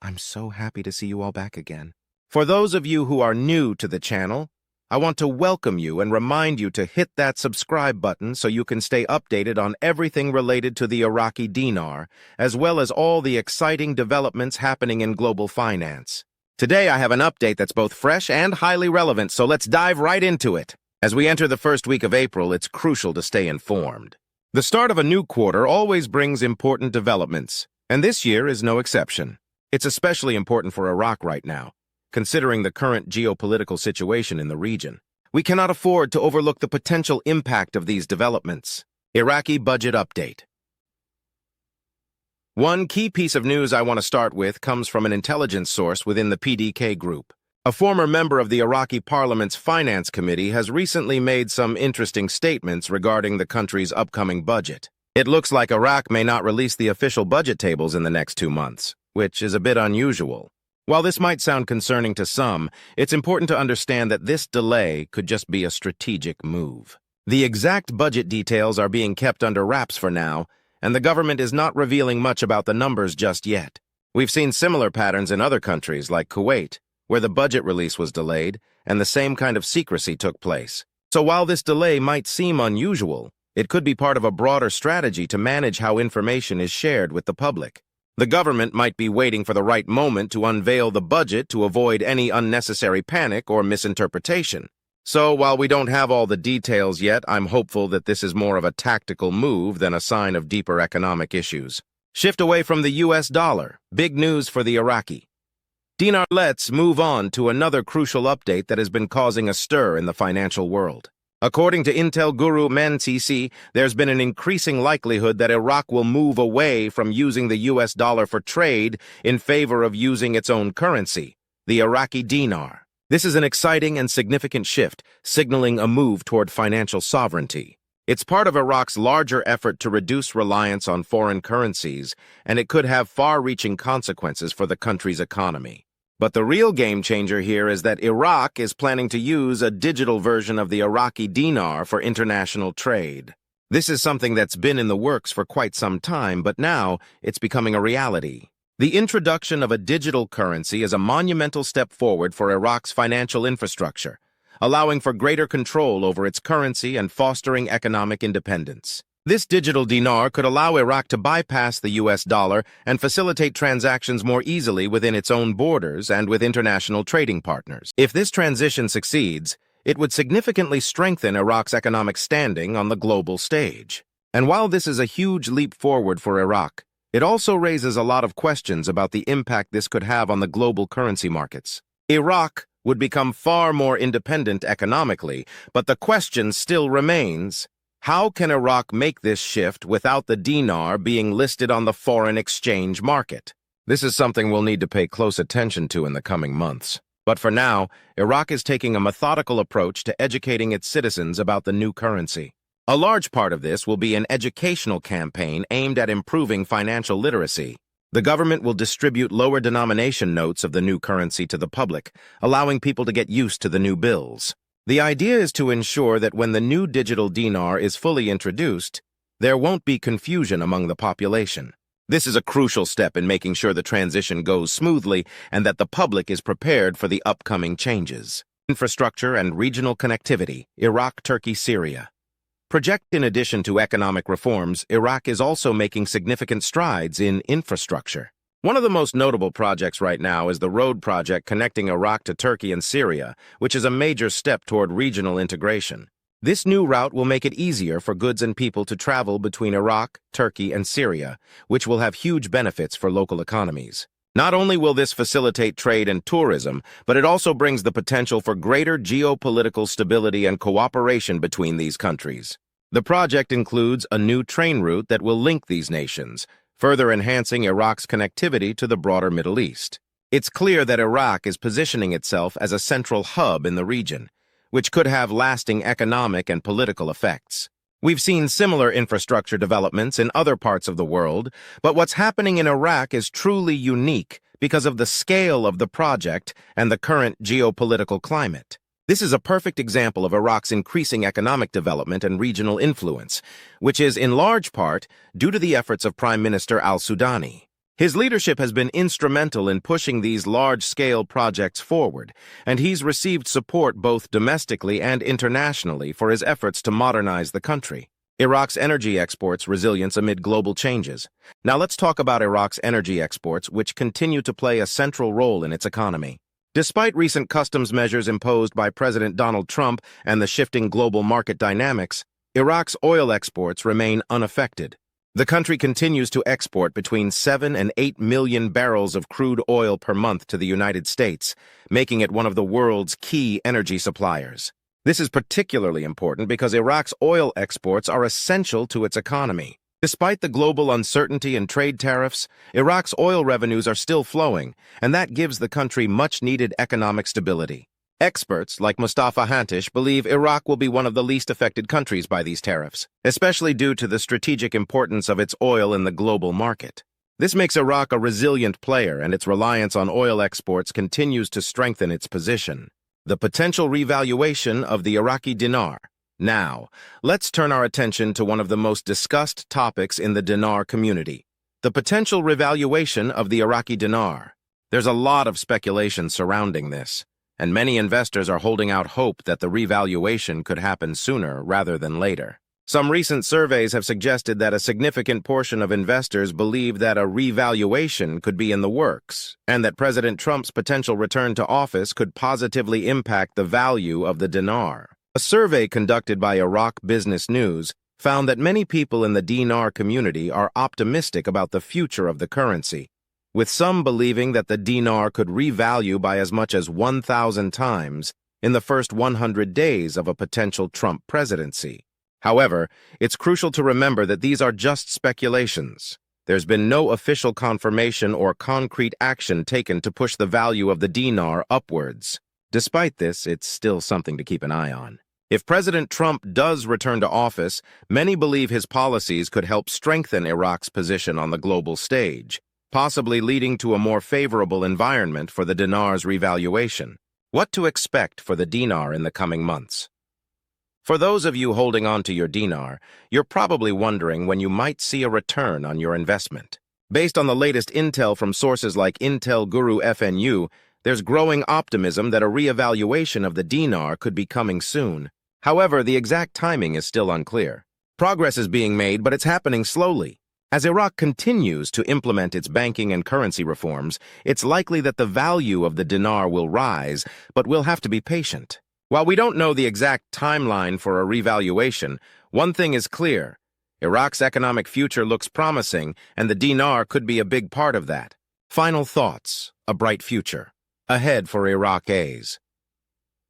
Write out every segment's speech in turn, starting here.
I'm so happy to see you all back again. For those of you who are new to the channel, I want to welcome you and remind you to hit that subscribe button so you can stay updated on everything related to the Iraqi dinar, as well as all the exciting developments happening in global finance. Today I have an update that's both fresh and highly relevant, so let's dive right into it. As we enter the first week of April, it's crucial to stay informed. The start of a new quarter always brings important developments, and this year is no exception. It's especially important for Iraq right now, considering the current geopolitical situation in the region. We cannot afford to overlook the potential impact of these developments. Iraqi Budget Update. One key piece of news I want to start with comes from an intelligence source within the PDK group. A former member of the Iraqi Parliament's Finance Committee has recently made some interesting statements regarding the country's upcoming budget. It looks like Iraq may not release the official budget tables in the next 2 months, which is a bit unusual. While this might sound concerning to some, it's important to understand that this delay could just be a strategic move. The exact budget details are being kept under wraps for now, and the government is not revealing much about the numbers just yet. We've seen similar patterns in other countries like Kuwait, where the budget release was delayed, and the same kind of secrecy took place. So while this delay might seem unusual, it could be part of a broader strategy to manage how information is shared with the public. The government might be waiting for the right moment to unveil the budget to avoid any unnecessary panic or misinterpretation. So while we don't have all the details yet, I'm hopeful that this is more of a tactical move than a sign of deeper economic issues. Shift away from the US dollar. Big news for the Iraqi dinar. Let's move on to another crucial update that has been causing a stir in the financial world. According to Intel guru VND, there's been an increasing likelihood that Iraq will move away from using the US dollar for trade in favor of using its own currency, the Iraqi dinar. This is an exciting and significant shift, signaling a move toward financial sovereignty. It's part of Iraq's larger effort to reduce reliance on foreign currencies, and it could have far-reaching consequences for the country's economy. But the real game changer here is that Iraq is planning to use a digital version of the Iraqi dinar for international trade. This is something that's been in the works for quite some time, but now it's becoming a reality. The introduction of a digital currency is a monumental step forward for Iraq's financial infrastructure, allowing for greater control over its currency and fostering economic independence. This digital dinar could allow Iraq to bypass the US dollar and facilitate transactions more easily within its own borders and with international trading partners. If this transition succeeds, it would significantly strengthen Iraq's economic standing on the global stage. And while this is a huge leap forward for Iraq, it also raises a lot of questions about the impact this could have on the global currency markets. Iraq would become far more independent economically, but the question still remains: how can Iraq make this shift without the dinar being listed on the foreign exchange market? This is something we'll need to pay close attention to in the coming months. But for now, Iraq is taking a methodical approach to educating its citizens about the new currency. A large part of this will be an educational campaign aimed at improving financial literacy. The government will distribute lower denomination notes of the new currency to the public, allowing people to get used to the new bills. The idea is to ensure that when the new digital dinar is fully introduced, there won't be confusion among the population. This is a crucial step in making sure the transition goes smoothly and that the public is prepared for the upcoming changes. Infrastructure and regional connectivity, Iraq-Turkey-Syria. In addition to economic reforms, Iraq is also making significant strides in infrastructure. One of the most notable projects right now is the road project connecting Iraq to Turkey and Syria, which is a major step toward regional integration. This new route will make it easier for goods and people to travel between Iraq, Turkey, and Syria, which will have huge benefits for local economies. Not only will this facilitate trade and tourism, but it also brings the potential for greater geopolitical stability and cooperation between these countries. The project includes a new train route that will link these nations, further enhancing Iraq's connectivity to the broader Middle East. It's clear that Iraq is positioning itself as a central hub in the region, which could have lasting economic and political effects. We've seen similar infrastructure developments in other parts of the world, but what's happening in Iraq is truly unique because of the scale of the project and the current geopolitical climate. This is a perfect example of Iraq's increasing economic development and regional influence, which is in large part due to the efforts of Prime Minister al-Sudani. His leadership has been instrumental in pushing these large-scale projects forward, and he's received support both domestically and internationally for his efforts to modernize the country. Iraq's energy exports resilience amid global changes. Now let's talk about Iraq's energy exports, which continue to play a central role in its economy. Despite recent customs measures imposed by President Donald Trump and the shifting global market dynamics, Iraq's oil exports remain unaffected. The country continues to export between 7 and 8 million barrels of crude oil per month to the United States, making it one of the world's key energy suppliers. This is particularly important because Iraq's oil exports are essential to its economy. Despite the global uncertainty and trade tariffs, Iraq's oil revenues are still flowing, and that gives the country much-needed economic stability. Experts like Mustafa Hantish believe Iraq will be one of the least affected countries by these tariffs, especially due to the strategic importance of its oil in the global market. This makes Iraq a resilient player, and its reliance on oil exports continues to strengthen its position. The potential revaluation of the Iraqi dinar. Now, let's turn our attention to one of the most discussed topics in the dinar community, the potential revaluation of the Iraqi dinar. There's a lot of speculation surrounding this, and many investors are holding out hope that the revaluation could happen sooner rather than later. Some recent surveys have suggested that a significant portion of investors believe that a revaluation could be in the works, and that President Trump's potential return to office could positively impact the value of the dinar. A survey conducted by Iraq Business News found that many people in the dinar community are optimistic about the future of the currency, with some believing that the dinar could revalue by as much as 1,000 times in the first 100 days of a potential Trump presidency. However, it's crucial to remember that these are just speculations. There's been no official confirmation or concrete action taken to push the value of the dinar upwards. Despite this, it's still something to keep an eye on. If President Trump does return to office, many believe his policies could help strengthen Iraq's position on the global stage, possibly leading to a more favorable environment for the dinar's revaluation. What to expect for the dinar in the coming months? For those of you holding on to your dinar, you're probably wondering when you might see a return on your investment. Based on the latest intel from sources like Intel Guru FNU, there's growing optimism that a reevaluation of the dinar could be coming soon. However, the exact timing is still unclear. Progress is being made, but it's happening slowly. As Iraq continues to implement its banking and currency reforms, it's likely that the value of the dinar will rise, but we'll have to be patient. While we don't know the exact timeline for a revaluation, one thing is clear. Iraq's economic future looks promising, and the dinar could be a big part of that. Final thoughts, a bright future ahead for Iraqis.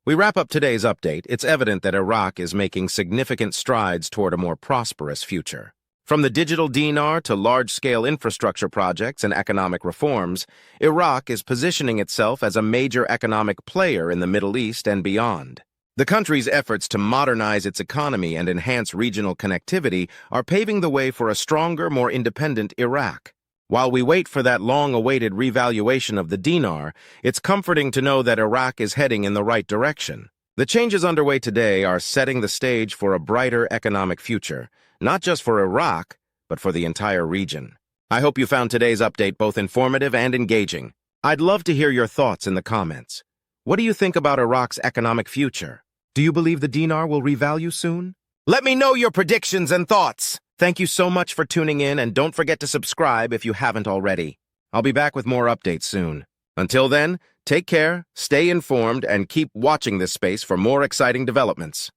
We wrap up today's update. It's evident that Iraq is making significant strides toward a more prosperous future. From the digital dinar to large-scale infrastructure projects and economic reforms, Iraq is positioning itself as a major economic player in the Middle East and beyond. The country's efforts to modernize its economy and enhance regional connectivity are paving the way for a stronger, more independent Iraq. While we wait for that long-awaited revaluation of the dinar, it's comforting to know that Iraq is heading in the right direction. The changes underway today are setting the stage for a brighter economic future, not just for Iraq, but for the entire region. I hope you found today's update both informative and engaging. I'd love to hear your thoughts in the comments. What do you think about Iraq's economic future? Do you believe the dinar will revalue soon? Let me know your predictions and thoughts. Thank you so much for tuning in, and don't forget to subscribe if you haven't already. I'll be back with more updates soon. Until then, take care, stay informed, and keep watching this space for more exciting developments.